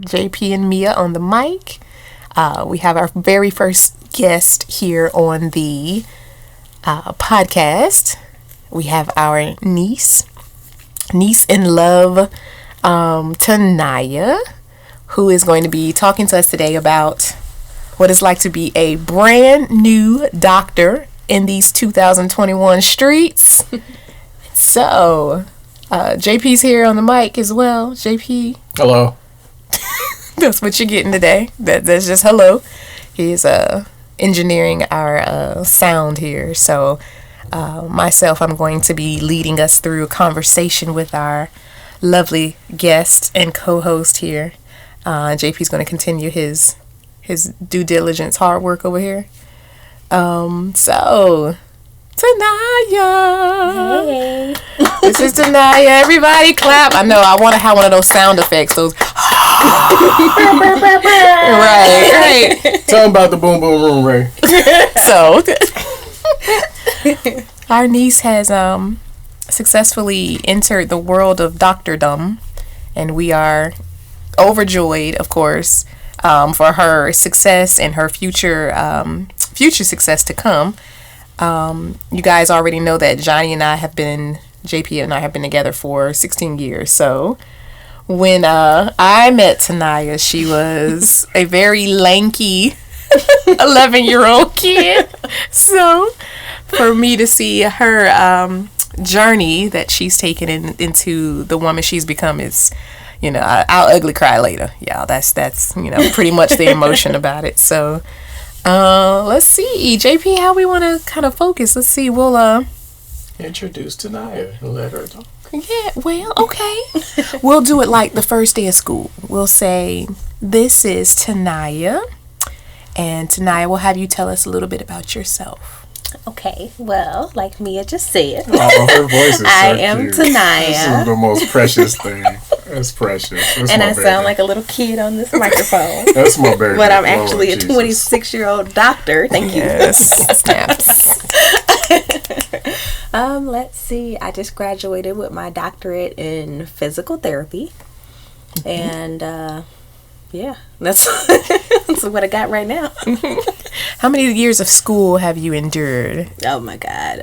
JP and Mia on the mic. We have our very first guest here on the podcast. We have our niece in love, Tanaya, who is going to be talking to us today about what it's like to be a brand new doctor in these 2021 streets. So, JP's here on the mic as well. JP. Hello. That's what you're getting today. That's just hello. He's engineering our sound here. So, myself, I'm going to be leading us through a conversation with our lovely guest and co-host here. JP's going to continue his due diligence, hard work over here. So, Tanaya. Hey. This is Tanaya. Everybody clap. I know. I want to have one of those sound effects. Those. right. Tell them about the boom boom room, Ray. So, our niece has successfully entered the world of doctordom, and we are overjoyed, of course, for her success and her future success to come. You guys already know that JP and I have been together for 16 years. So when I met Tanaya, she was a very lanky 11-year-old kid. So for me to see her journey that she's taken into the woman she's become is, I'll ugly cry later. Yeah, that's pretty much the emotion about it. So let's see, JP, how we want to kind of focus. Let's see, we'll introduce Tanaya and let her talk. Yeah, well, okay. We'll do it like the first day of school. We'll say, this is Tanaya, and Tanaya, will have you tell us a little bit about yourself. Okay, well, like Mia just said, her voice is I am Tanaya. This is the most precious thing. It's precious. And I sound like a little kid on this microphone. That's my baby. But I'm actually a 26-year-old doctor. Thank you. Yes. Snaps. Let's see. I just graduated with my doctorate in physical therapy. And yeah, that's what I got right now. How many years of school have you endured? Oh my God.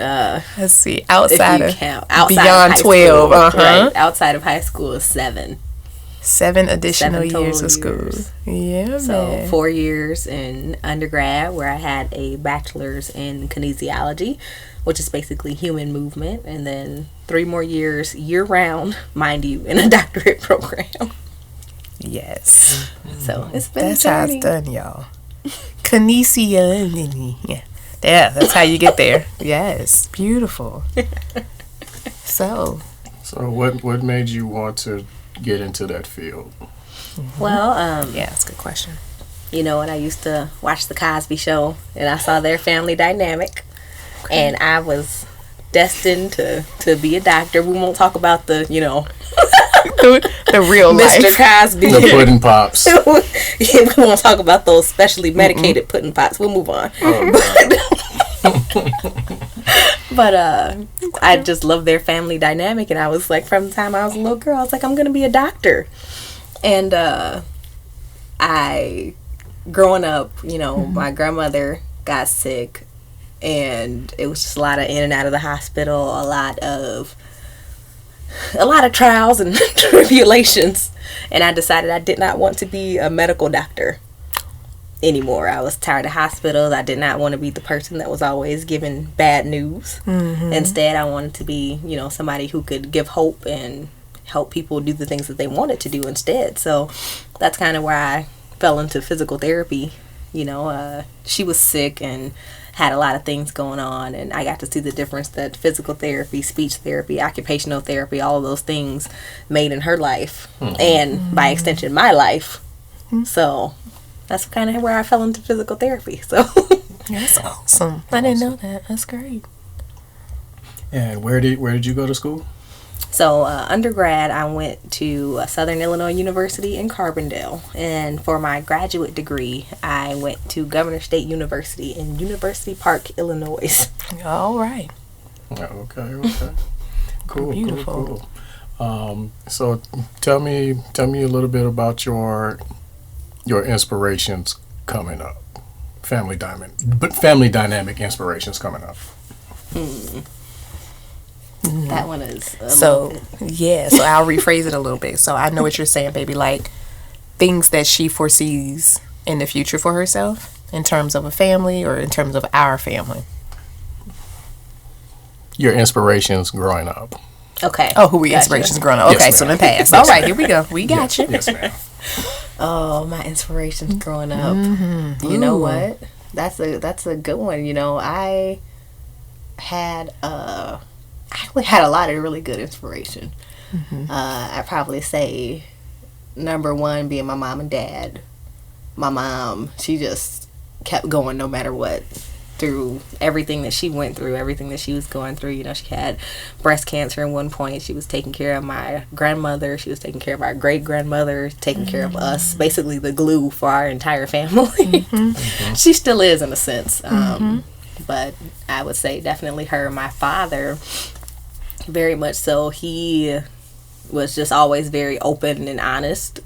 Let's see. Outside beyond 12. Right, outside of high school is 7. 7 additional years of school. Yeah, so man. 4 years in undergrad, where I had a bachelor's in kinesiology, which is basically human movement, and then 3 more years year round, mind you, in a doctorate program. Yes. So it's been that's how it's done, y'all. Kinesiology. Yeah, that's how you get there. Yes, beautiful. So what made you want to get into that field? Well, yeah, that's a good question. When I used to watch the Cosby Show, and I saw their family dynamic, and I was destined to be a doctor. We won't talk about the the real Mr. life. Cosby. The pudding pops. We won't talk about those specially medicated pudding pops. We'll move on. But I just love their family dynamic, and I was like, from the time I was a little girl, I was like, I'm gonna be a doctor. And growing up, my grandmother got sick, and it was just a lot of in and out of the hospital, a lot of trials and tribulations, and I decided I did not want to be a medical doctor anymore. I was tired of hospitals. I did not want to be the person that was always giving bad news. Instead, I wanted to be, somebody who could give hope and help people do the things that they wanted to do instead. So that's kind of where I fell into physical therapy. She was sick and had a lot of things going on, and I got to see the difference that physical therapy, speech therapy, occupational therapy, all of those things made in her life, and by extension my life. So that's kind of where I fell into physical therapy. So that's awesome. I didn't know that. That's great. And where did you go to school? So undergrad, I went to Southern Illinois University in Carbondale, and for my graduate degree, I went to Governor State University in University Park, Illinois. All right. Okay. Cool. Beautiful. So tell me a little bit about your inspirations coming up. Family dynamic inspirations coming up. That one is So I'll rephrase it a little bit. So I know what you're saying, baby. Like things that she foresees in the future for herself in terms of a family or in terms of our family. Your inspirations growing up. okay. Oh, who inspirations growing up? Yes, Okay, ma'am. so then pass. All right, here we go. We got you. Yes, ma'am. Oh, my inspirations growing up. You know what? That's a good one. You know, I actually had a lot of really good inspiration. I'd probably say number one being my mom and dad. My mom, she just kept going no matter what, through everything that she went through, everything that she was going through. You know, she had breast cancer at one point. She was taking care of my grandmother. She was taking care of our great grandmother, taking care of us, basically the glue for our entire family. She still is in a sense. But I would say definitely her. My father, very much so. He was just always very open and honest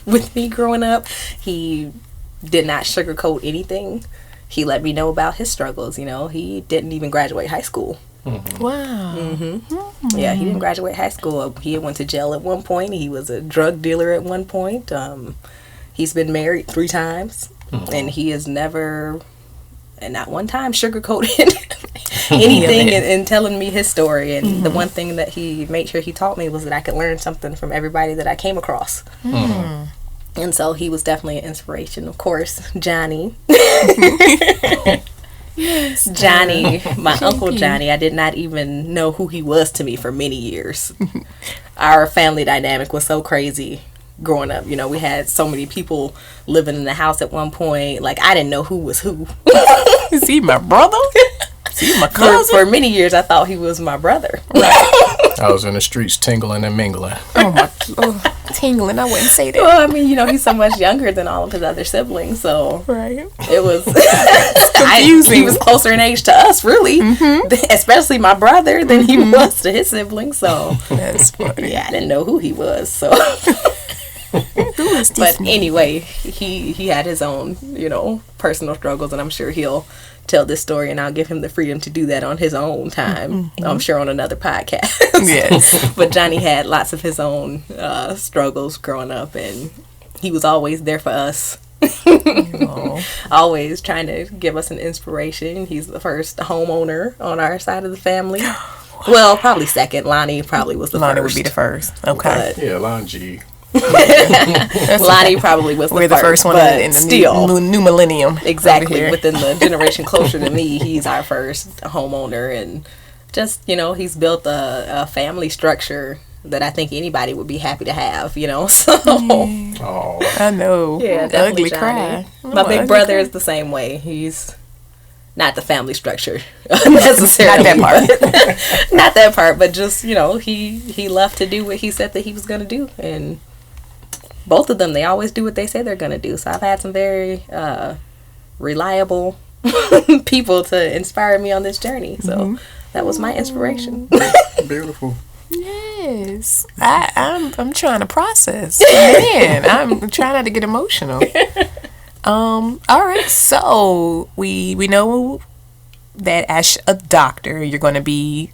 with me growing up. He did not sugarcoat anything. He let me know about his struggles. You know, he didn't even graduate high school. Wow. Yeah, he didn't graduate high school. He went to jail at one point. He was a drug dealer at one point. He's been married 3 times, and he has never, and not one time, sugarcoated anything in telling me his story. And the one thing that he made sure he taught me was that I could learn something from everybody that I came across. And so he was definitely an inspiration. Of course, Johnny. Yes, Johnny, my Uncle Johnny, I did not even know who he was to me for many years. Our family dynamic was so crazy growing up. You know, we had so many people living in the house at one point. Like, I didn't know who was who. Is he my brother? Is he my cousin? For many years, I thought he was my brother. I was in the streets tingling and mingling. Tingling, I wouldn't say that. Well, I mean, you know, he's so much younger than all of his other siblings, so Right. it was confusing. He was closer in age to us, really, especially my brother, than he was to his siblings. So That's funny. yeah, I didn't know who he was. So, Who is this but man? anyway, he had his own, you know, personal struggles, and I'm sure he'll tell this story, and I'll give him the freedom to do that on his own time. I'm sure on another podcast. Yes. But Johnny had lots of his own struggles growing up, and he was always there for us. Oh. Always trying to give us an inspiration. He's the first homeowner on our side of the family. Well, probably second. Lonnie probably was the Lonnie first. would be the first. Okay. But Yeah, Lon G. Lonnie probably was We're the first one but in the still, new millennium. exactly, over here. within the generation closer to me, he's our first homeowner, and just, you know, he's built a family structure that I think anybody would be happy to have, you know. So Oh, I know. yeah, Ugly definitely cry. Johnny. My Oh, big ugly brother cry. is the same way. He's not the family structure necessarily. Not that part. Not that part, but just, you know, he loved to do what he said that he was going to do, and both of them, they always do what they say they're going to do. So I've had some very reliable people to inspire me on this journey. So that was my inspiration. beautiful. Yes. I'm trying to process. Man, I'm trying not to get emotional. All right. So we know that as a doctor, you're going to be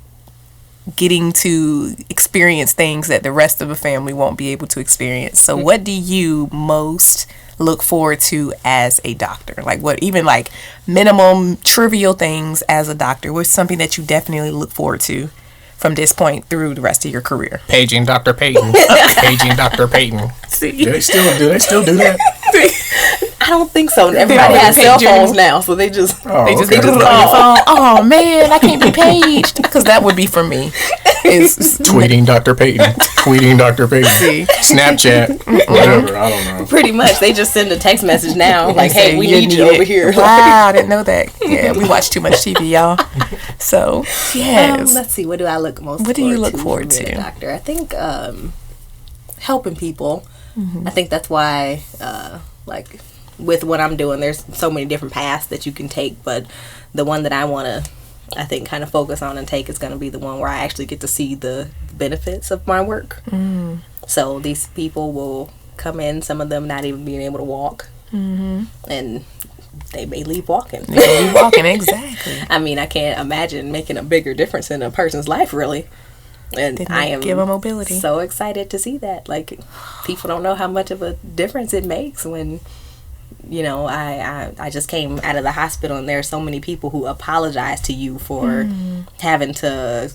getting to experience things that the rest of the family won't be able to experience. So what do you most look forward to as a doctor? Like what, even like minimum trivial things as a doctor, what's something that you definitely look forward to from this point through the rest of your career? Paging Dr. Paden. Paging Dr. Paden. See? Do they still do that? I don't think so. Everybody has cell phones now, so they just Oh, They just okay. get on your phone. Oh man, I can't be paged, because that would be for me. It's Tweeting Dr. Payton. Tweeting Dr. Payton. See? Snapchat. Whatever. I don't know. pretty much they just send a text message now, like, "Hey, we need you it. over here." Wow, I didn't know that. Yeah, we watch too much TV, y'all. So yes. Let's see. What do I look most? What do you look forward from being to? a doctor? I think helping people. I think that's why, like, with what I'm doing, there's so many different paths that you can take, but the one that I want to I think kind of focus on and take is going to be the one where I actually get to see the benefits of my work. So these people will come in, some of them not even being able to walk, and they may leave walking. They may leave walking, exactly. I mean, I can't imagine making a bigger difference in a person's life, really. And I am give them mobility. So excited to see that. Like, people don't know how much of a difference it makes when, you know, I just came out of the hospital and there are so many people who apologize to you for having to,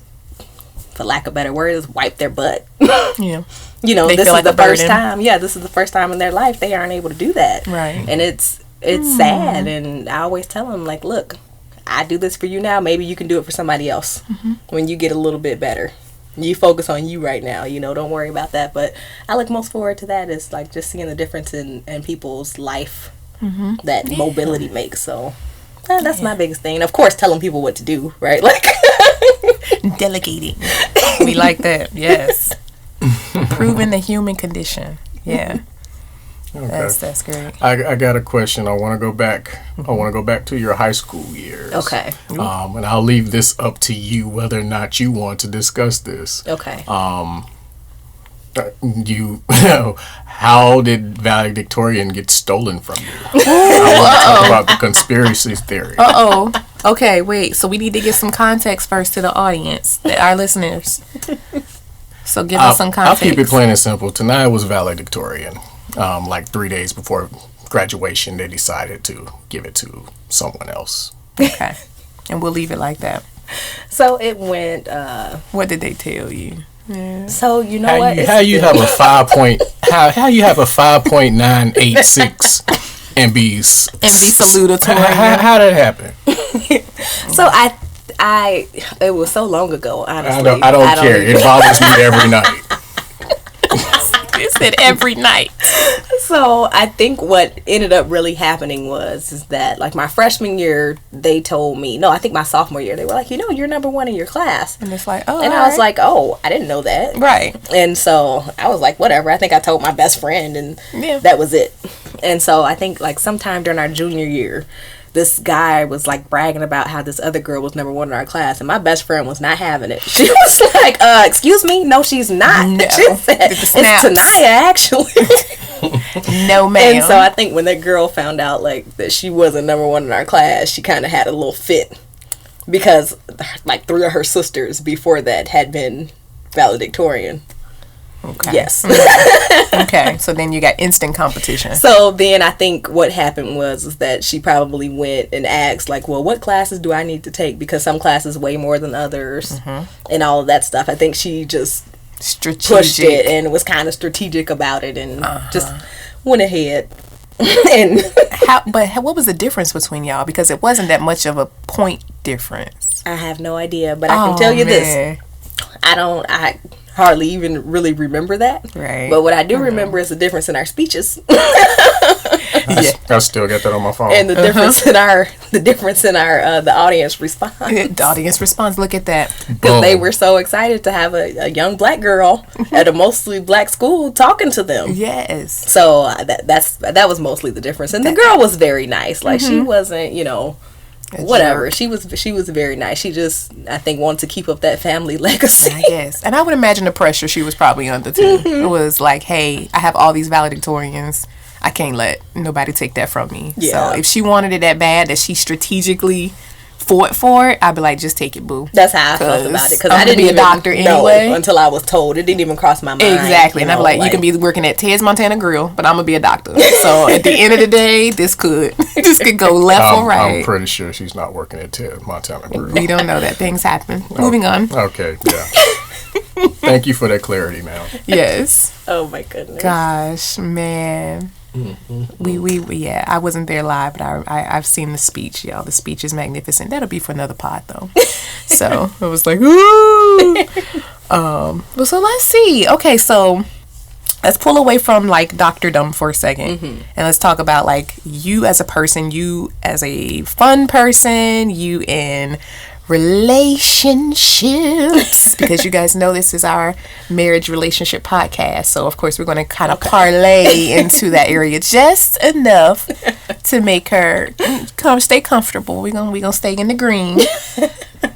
for lack of better words, wipe their butt. Yeah. You know, They this feel is like the a first burden. time. Yeah, this is the first time in their life they aren't able to do that. Right. And it's sad. And I always tell them, like, look, I do this for you now. Maybe you can do it for somebody else when you get a little bit better. You focus on you right now, you know, don't worry about that. But I look most forward to that is like just seeing the difference in people's life that mobility makes. So that's my biggest thing. And of course, telling people what to do, right? Like Delegating. We like that. Yes. Improving the human condition. Yeah. Okay. That's great. I got a question. I want to go back. I want to go back to your high school years. Okay. And I'll leave this up to you whether or not you want to discuss this. Okay. How did Valedictorian get stolen from you? I want to talk about the conspiracy theory. Okay, wait. So we need to give some context first to the audience, our listeners. So give us some context. I'll keep it plain and simple. Tonight was Valedictorian. Like 3 days before graduation, they decided to give it to someone else. Okay. And we'll leave it like that. So it went, What did they tell you? Yeah. so you know what? How you have a 5.986 and be salutatorian. How did that happen? So I it was so long ago, honestly. I don't care. It bothers me every night. They said every night. So I think what ended up really happening is that like my freshman year, they told me, no, I think my sophomore year, they were like, you know, you're number one in your class. And it's like, oh. And I was like, oh, I didn't know that. Right. And so I was like, whatever. I think I told my best friend and that was it. And so I think like sometime during our junior year, this guy was like bragging about how this other girl was number one in our class, and my best friend was not having it. She was like, excuse me? No, she's not. No. She said, it's Tanaya, actually. No, ma'am. And so I think when that girl found out like that she wasn't number one in our class, she kind of had a little fit because like 3 of her sisters before that had been valedictorian. Okay. Yes. Okay. So then you got instant competition. So then I think what happened was that she probably went and asked like, well, what classes do I need to take? Because some classes weigh more than others and all of that stuff. I think she just pushed it and was kind of strategic about it and just went ahead. And what was the difference between y'all? Because it wasn't that much of a point difference. I have no idea, but I can tell you this. I hardly even really remember that. Right. But what I do remember is the difference in our speeches. I still got that on my phone. And the difference in our the audience response. The audience response. Look at that. Because they were so excited to have a young black girl at a mostly black school talking to them. Yes. So that was mostly the difference. And the girl was very nice. Like she wasn't, you know, whatever. She was very nice. She just, I think, wanted to keep up that family legacy. I guess. And I would imagine the pressure she was probably under too. It was like, hey, I have all these valedictorians. I can't let nobody take that from me. Yeah. So if she wanted it that bad that she strategically fought for it, I'd be like, just take it, boo. That's how I felt about it. Because I didn't be a even doctor anyway. know until I was told. It didn't even cross my mind. Exactly. And I'd be like, you can be working at Ted's Montana Grill, but I'm going to be a doctor. So at the end of the day, this could go left or right. I'm pretty sure she's not working at Ted Montana Grill. We don't know that. Things happen. Moving on. Okay, yeah. Thank you for that clarity, ma'am. Yes. Oh my goodness. Gosh, man. Yeah, I wasn't there live, but I've seen the speech, y'all. The speech is magnificent. That'll be for another pod, though. So I was like, ooh. So let's see. Okay, so let's pull away from like doctordom for a second, and let's talk about like you as a person, you as a fun person, you in relationships, because you guys know this is our marriage relationship podcast, so of course we're going to kind of parlay into that area just enough to make her stay comfortable. We're gonna stay in the green.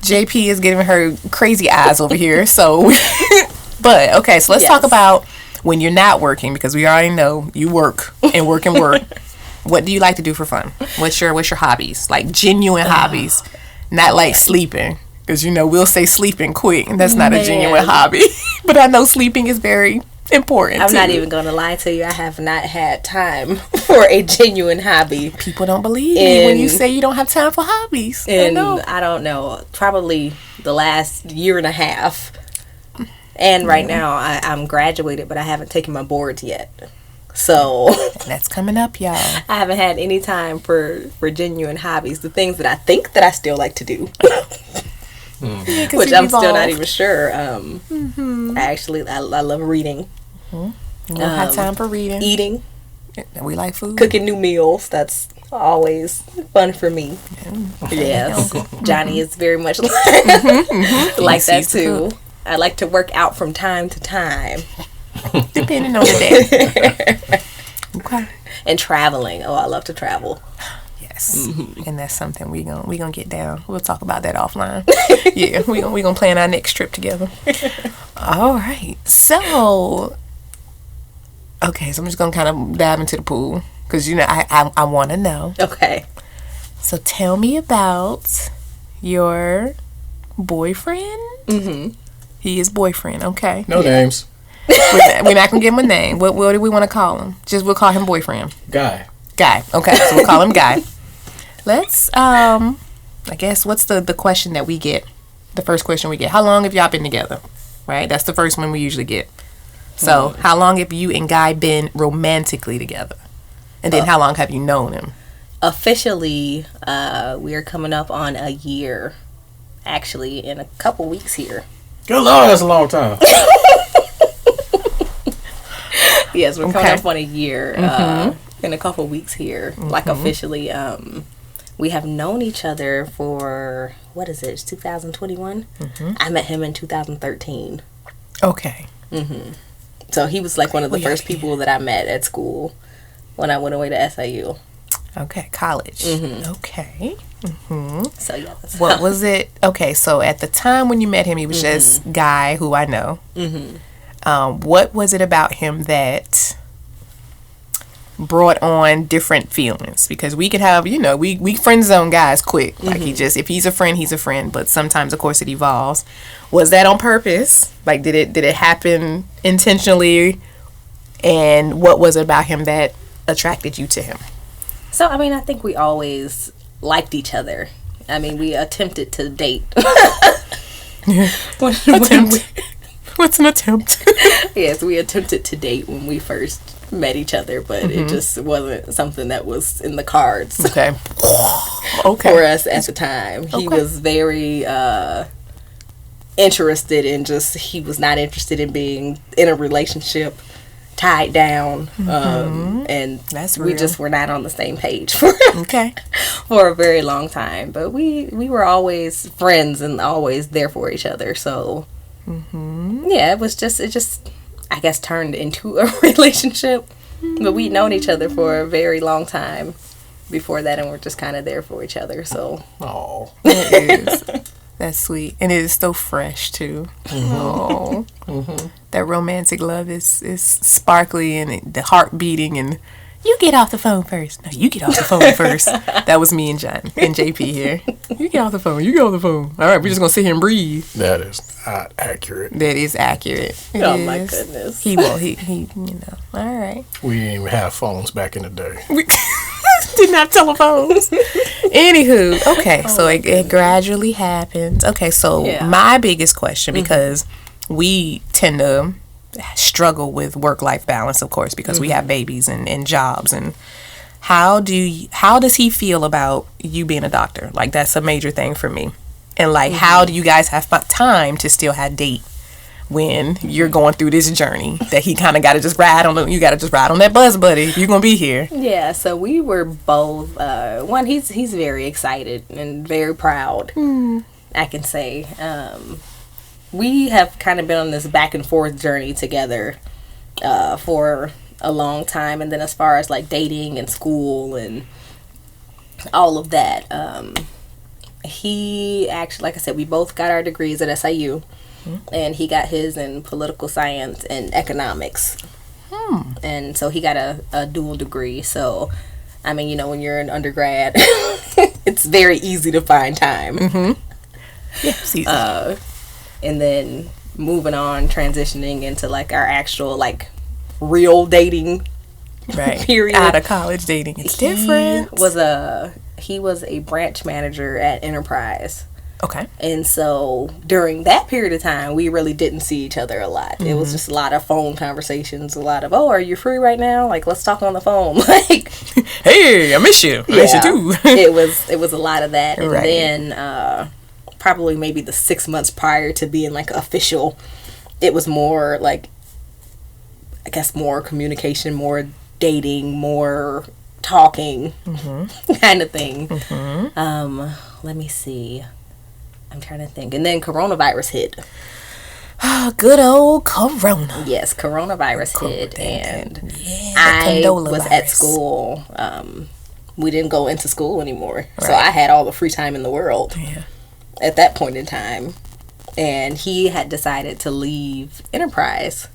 JP is giving her crazy eyes over here. So, but okay, so let's talk about when you're not working, because we already know you work and work and work. What do you like to do for fun? What's your hobbies? Like genuine hobbies, not like sleeping. Because, we'll say sleeping quick, and that's not a genuine hobby. But I know sleeping is very important, I'm not even going to lie to you. I have not had time for a genuine hobby. People don't believe me when you say you don't have time for hobbies. And I don't know, probably the last year and a half. And right now, I'm graduated, but I haven't taken my boards yet. So that's coming up, y'all. I haven't had any time for genuine hobbies, the things that I think that I still like to do. Yeah, which I'm still not even sure. I love reading. You don't have time for reading. Eating. We like food. Cooking new meals. That's always fun for me. Yes. Johnny is very much like that too. I like to work out from time to time. Depending on the day. Okay. And traveling. Oh, I love to travel. Yes. And that's something we gonna get down. We'll talk about that offline. Yeah, we gonna plan our next trip together. All right. So, okay, so I'm just gonna kind of dive into the pool because I want to know. Okay. So tell me about your boyfriend. Mm-hmm. He is boyfriend. Okay. No names. We're not gonna give him a name. What do we want to call him? We'll call him boyfriend. Guy. Okay, so we'll call him Guy. Let's I guess what's the question that we get? The first question we get. How long have y'all been together? Right? That's the first one we usually get. So, how long have you and Guy been romantically together? And then how long have you known him? Officially, we are coming up on a year. Actually, in a couple weeks here. Good Lord, that's a long time. Yes, we're coming up on a year in a couple weeks here. Like officially, we have known each other for, what is it, it's 2021? I met him in 2013. Okay. So he was like one of the first people that I met at school when I went away to SIU. Okay, college. Okay. So yeah. What was it? Okay, so at the time when you met him, he was just Guy, who I know. What was it about him that brought on different feelings? Because we could have, we friend zone guys quick. Like if he's a friend, he's a friend. But sometimes, of course, it evolves. Was that on purpose? Like, did it happen intentionally? And what was it about him that attracted you to him? So, I think we always liked each other. We attempted to date. What's an attempt? Yes, we attempted to date when we first met each other, but it just wasn't something that was in the cards. Okay. For us at the time. He was very interested in he was not interested in being in a relationship, tied down, and that's we real. just were not on the same page for a very long time. But we were always friends and always there for each other. So yeah, it just I guess turned into a relationship. But we'd known each other for a very long time before that, and we're just kind of there for each other. So it is. That's sweet, and it is so fresh too. That romantic love is sparkly and the heart beating, and you get off the phone first. No, you get off the phone first. That was me and John and JP here. You get off the phone. You get off the phone. All right, we're just gonna sit here and breathe. That is not accurate. That is accurate. My goodness. He will. He. All right. We didn't even have phones back in the day. We didn't have telephones. Anywho, okay, so it gradually happens. Okay, so my biggest question, because we tend to struggle with work-life balance, of course, because we have babies and jobs, and how does he feel about you being a doctor? Like, that's a major thing for me. And like, how do you guys have time to still have date when you're going through this journey that he kind of got to just ride on? You got to just ride on that bus, buddy, if you're gonna be here. Yeah, so we were both one, he's very excited and very proud, I can say. We have kind of been on this back and forth journey together for a long time. And then as far as like dating and school and all of that, He actually, like I said, we both got our degrees at SIU, and he got his in political science and economics. And so he got a dual degree. So, I mean, you know, when you're an undergrad, it's very easy to find time. Yeah, And then moving on, transitioning into like our actual like real dating right. period. Out of college dating, it's different. He was a branch manager at Enterprise. Okay. And so during that period of time, we really didn't see each other a lot. It was just a lot of phone conversations, a lot of, oh, are you free right now? Like, let's talk on the phone. Like, hey, I miss you. I miss you too. it was a lot of that. And Right. then probably maybe the 6 months prior to being like official, it was more like, I guess, more communication, more dating, more talking kind of thing. Let me see. I'm trying to think. And then coronavirus hit. Good old Corona. Yes, coronavirus hit. And the I condola was at virus. school. We didn't go into school anymore. So Right. I had all the free time in the world Yeah. at that point in time. And he had decided to leave Enterprise,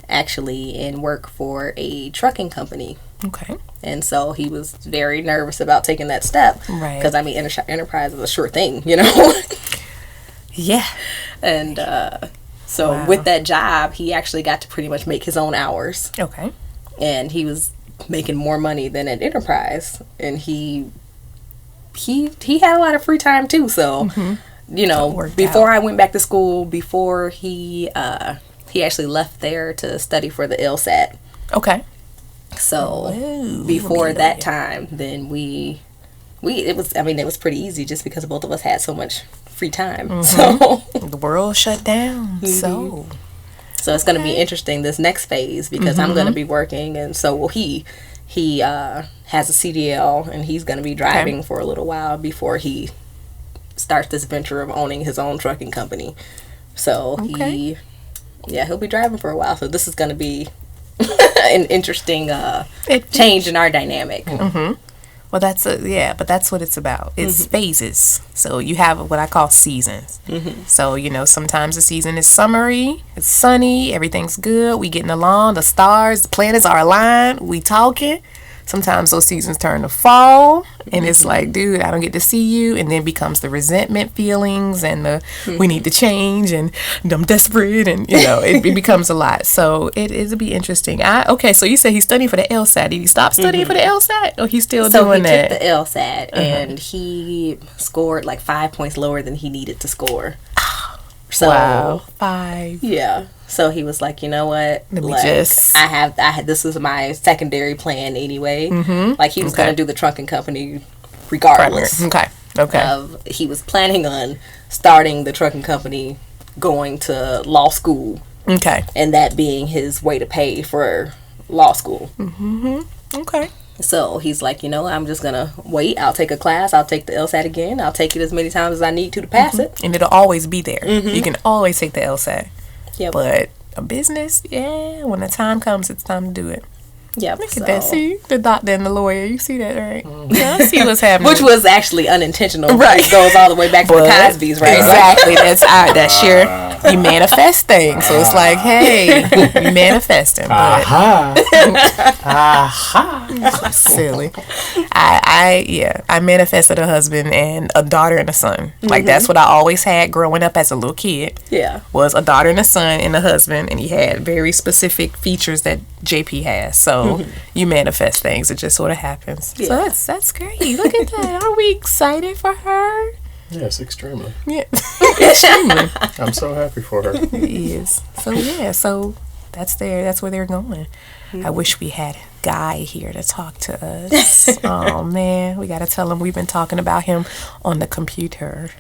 actually, and work for a trucking company. Okay. And so he was very nervous about taking that step. Right. Because, I mean, Enterprise is a sure thing, you know? Yeah. And so Wow. with that job, he actually got to pretty much make his own hours. Okay. And he was making more money than at Enterprise. And he had a lot of free time, too. So, you know, worked before out. I went back to school, before he actually left there to study for the LSAT. Okay. So Ooh, before really? that time, then it was pretty easy just because both of us had so much free time. So The world shut down. So it's going to be interesting this next phase because I'm going to be working and so will he. He has a CDL and he's going to be driving for a little while before he starts this venture of owning his own trucking company. So he'll be driving for a while. So this is going to be an interesting change in our dynamic. well, that's but that's what it's about. It's phases. So you have what I call seasons. So, you know, sometimes the season is summery, it's sunny, everything's good, we getting along, the stars, the planets are aligned, we talking. Sometimes those seasons turn to fall, and it's like, dude, I don't get to see you, and then becomes the resentment feelings and the we need to change, and I'm desperate, and you know, it becomes a lot. So it'll be interesting. Okay, so you said he's studying for the LSAT. Did he stop studying for the LSAT, or he's still doing that? So he took the LSAT, and he scored like 5 points lower than he needed to score. So, wow, 5. Yeah. So he was like, you know what? Let me like, just- I had this was my secondary plan anyway. Like he was Okay. gonna do the trucking company regardless. Okay. He was planning on starting the trucking company, going to law school, Okay. and that being his way to pay for law school. Okay. So he's like, you know, I'm just gonna wait. I'll take a class. I'll take the LSAT again. I'll take it as many times as I need to pass it. And it'll always be there. You can always take the LSAT. Yep. But a business, yeah, when the time comes, it's time to do it. Yep. Look at that. See, the doctor and the lawyer. You see that, right? Yeah, I see what's happening. Which was actually unintentional. Right. It goes all the way back to the But- Cosby's, right? Exactly. That's your, you manifest things. So it's like, hey, you manifesting. But silly. I manifested a husband and a daughter and a son. Like that's what I always had growing up as a little kid. Yeah. Was a daughter and a son and a husband, and he had very specific features that JP has. So you manifest things; it just sort of happens. Yeah. So that's great. Look at that. Are we excited for her? Yes, extremely. Yeah, extremely. I'm so happy for her. He is. So yeah. So that's where they're going. I wish we had Guy here to talk to us. Oh man, we gotta tell him we've been talking about him on the computer,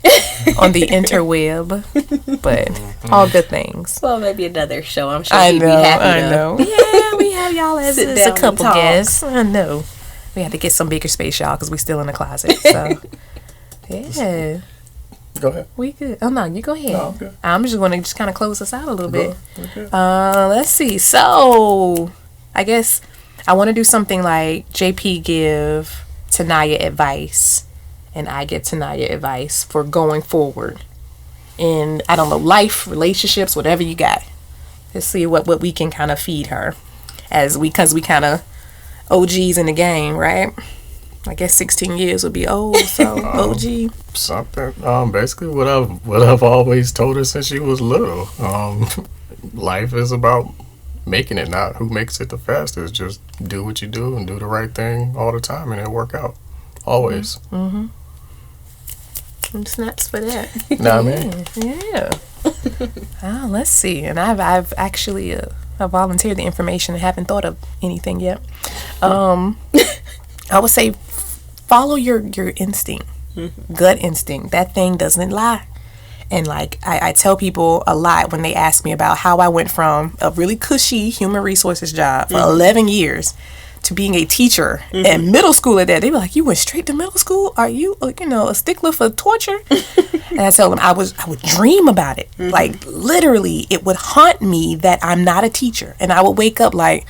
on the interweb, but all good things. Well, maybe another show. I'm sure I he'd know, be happy I to. know. Yeah, we have y'all as Sit a down and couple talk. guests. I know. We have to get some bigger space, y'all, because we still in the closet. So yeah, Go ahead. we good. Oh no, you go ahead. Oh, okay. I'm just gonna kind of close us out a little bit. Okay. Let's see. So, I guess I want to do something like JP give Tanaya advice, and I get Tanaya advice for going forward in, I don't know, life, relationships, whatever you got. Let's see what we can kind of feed her because we kind of OGs in the game, right? I guess 16 years would be old, so OG. Something. Basically, what I've always told her since she was little. Life is about making it, not who makes it the fastest. Just do what you do and do the right thing all the time, and it'll work out. Always. Mm-hmm. Snaps for that. Know what I mean? Yeah. Let's see. And I've actually I volunteered the information and haven't thought of anything yet. I would say follow your instinct, gut instinct. That thing doesn't lie. And like I tell people a lot when they ask me about how I went from a really cushy human resources job for 11 years to being a teacher in middle school at that. They were like, "You went straight to middle school? Are you, a stickler for torture?" And I tell them I would dream about it. Like literally, it would haunt me that I'm not a teacher, and I would wake up like,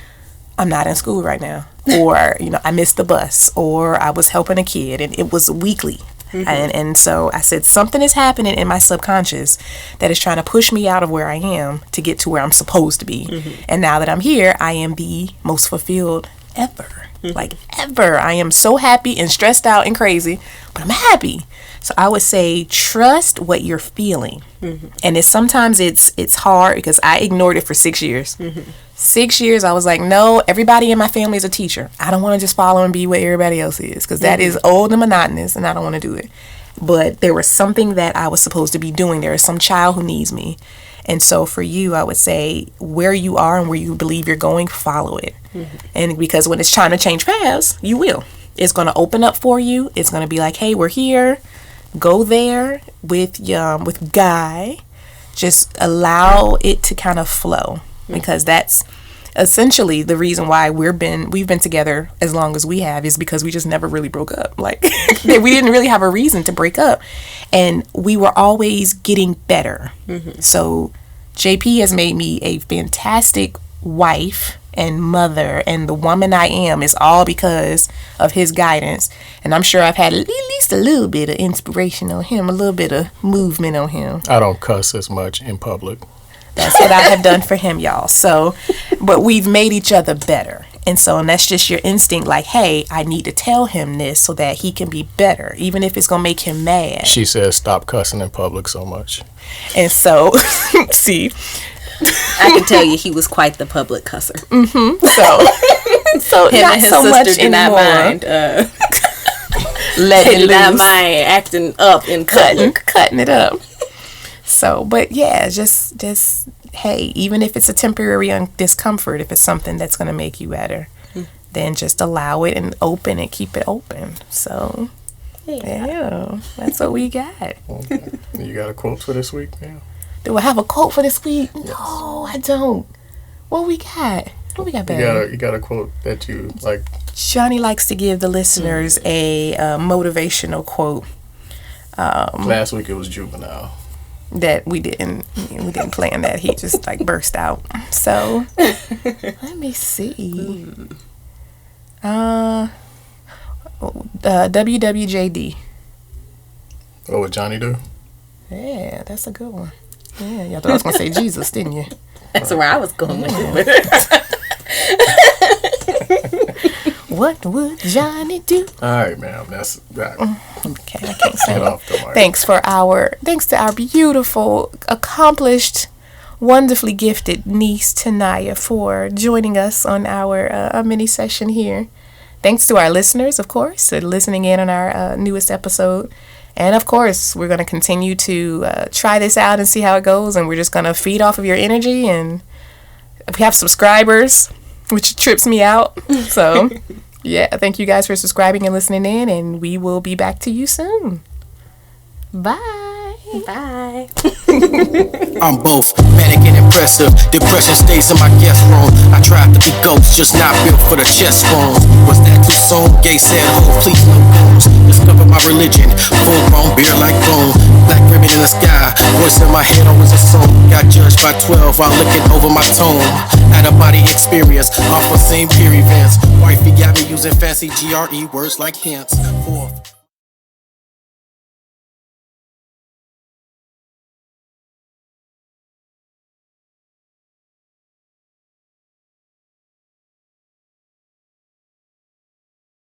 I'm not in school right now, or I missed the bus, or I was helping a kid, and it was weekly. And so I said, something is happening in my subconscious that is trying to push me out of where I am to get to where I'm supposed to be. And now that I'm here, I am the most fulfilled ever. Like ever. I am so happy and stressed out and crazy, but I'm happy. So I would say trust what you're feeling. And sometimes it's hard because I ignored it for 6 years. 6 years I was like, no, everybody in my family is a teacher. I don't want to just follow and be what everybody else is, because that is old and monotonous and I don't want to do it. But there was something that I was supposed to be doing. There is some child who needs me. And so for you, I would say where you are and where you believe you're going, follow it. And because when it's time to change paths, you will. It's going to open up for you. It's going to be like, hey, we're here. Go there with Guy. Just allow it to kind of flow, because that's essentially the reason why we've been together as long as we have, is because we just never really broke up. Like we didn't really have a reason to break up, and we were always getting better. So JP has made me a fantastic wife and mother, and the woman I am is all because of his guidance. And I'm sure I've had at least a little bit of inspiration on him, a little bit of movement on him. I don't cuss as much in public. That's what I have done for him, y'all. So, but we've made each other better. And that's just your instinct, like, hey, I need to tell him this so that he can be better, even if it's going to make him mad. She says stop cussing in public so much. And so, see, I can tell you he was quite the public cusser. So him not and his so sister much did not anymore. mind. Let They it did not loose. mind acting up in public. Cutting it up. So, but yeah, just hey, even if it's a temporary discomfort, if it's something that's going to make you better, then just allow it and open it, keep it open. So, yeah, that's what we got. Okay. You got a quote for this week, man? Do I have a quote for this week? No, I don't. What we got? What we got, baby? You got a quote that you like? Johnny likes to give the listeners a motivational quote. Last week it was juvenile. That we didn't plan that. He just like burst out. So let me see. WWJD. What would Johnny do? Yeah, that's a good one. Yeah, y'all thought I was gonna say Jesus, didn't you? That's where I was going with it. What would Johnny do? All right, ma'am. That's that. Okay, I can't say Get it. off the mic. Thanks to our beautiful, accomplished, wonderfully gifted niece Tanaya for joining us on our mini session here. Thanks to our listeners, of course, for listening in on our newest episode. And of course, we're going to continue to try this out and see how it goes. And we're just going to feed off of your energy. And we have subscribers, which trips me out. So, yeah, thank you guys for subscribing and listening in. And we will be back to you soon. Bye. Bye. I'm both manic and impressive. Depression stays in my guest room. I tried to be ghost, just not built for the chest bone. Was that too soon? Gay said, oh, please no bones. Discovered my religion, full grown beer like bone. Black ribbon in the sky, voice in my head always a song. Got judged by 12 while looking over my tone. Out of body experience, off the same peer events. Wifey got me using fancy GRE words like hints. Fourth.